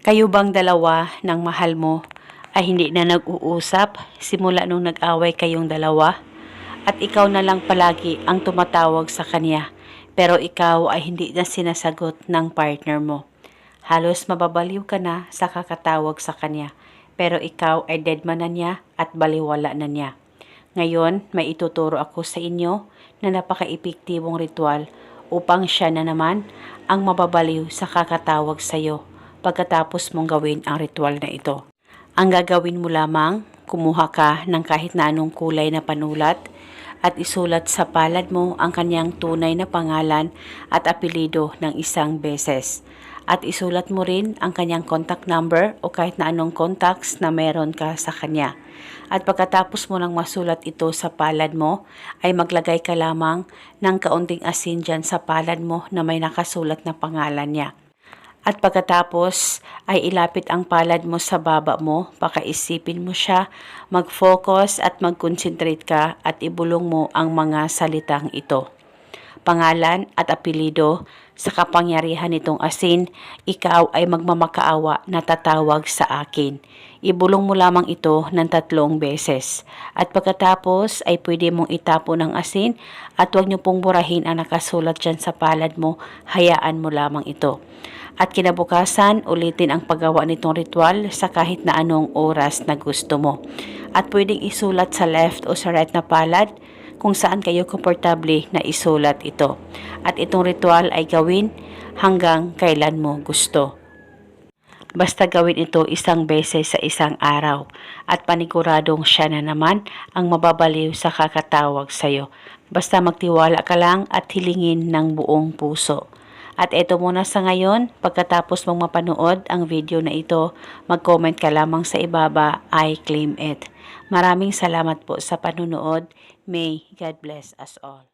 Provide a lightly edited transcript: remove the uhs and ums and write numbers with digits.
Kayo bang dalawa ng mahal mo ay hindi na nag-uusap simula nung nag-away kayong dalawa? At ikaw na lang palagi ang tumatawag sa kanya, pero ikaw ay hindi na sinasagot ng partner mo. Halos mababaliw ka na sa kakatawag sa kanya, pero ikaw ay deadman na niya at baliwala na niya. Ngayon, may ituturo ako sa inyo na napaka-epektibong ritual upang siya na naman ang mababaliw sa kakatawag sa iyo pagkatapos mong gawin ang ritual na ito. Ang gagawin mo lamang, kumuha ka ng kahit na anong kulay na panulat at isulat sa palad mo ang kanyang tunay na pangalan at apelido ng isang beses. At isulat mo rin ang kanyang contact number o kahit na anong contacts na meron ka sa kanya. At pagkatapos mo nang masulat ito sa palad mo, ay maglagay ka lamang ng kaunting asin dyan sa palad mo na may nakasulat na pangalan niya. At pagkatapos ay ilapit ang palad mo sa baba mo, pakaisipin mo siya, mag-focus at mag-concentrate ka at ibulong mo ang mga salitang ito. Pangalan at apelido, sa kapangyarihan nitong asin, ikaw ay magmamakaawa na tatawag sa akin. Ibulong mo lamang ito ng 3 beses. At pagkatapos ay pwede mong itapo ng asin at huwag niyo pong burahin ang nakasulat dyan sa palad mo, hayaan mo lamang ito. At kinabukasan, ulitin ang paggawa nitong ritual sa kahit na anong oras na gusto mo. At pwedeng isulat sa left o sa right na palad kung saan kayo komportable na isulat ito. At itong ritual ay gawin hanggang kailan mo gusto. Basta gawin ito 1 beses sa isang araw at paniguradong siya na naman ang mababaliw sa kakatawag sa iyo. Basta magtiwala ka lang at hilingin ng buong puso. At eto muna sa ngayon, pagkatapos mong mapanood ang video na ito, mag-comment ka lamang sa ibaba, I claim it. Maraming salamat po sa panunood. May God bless us all.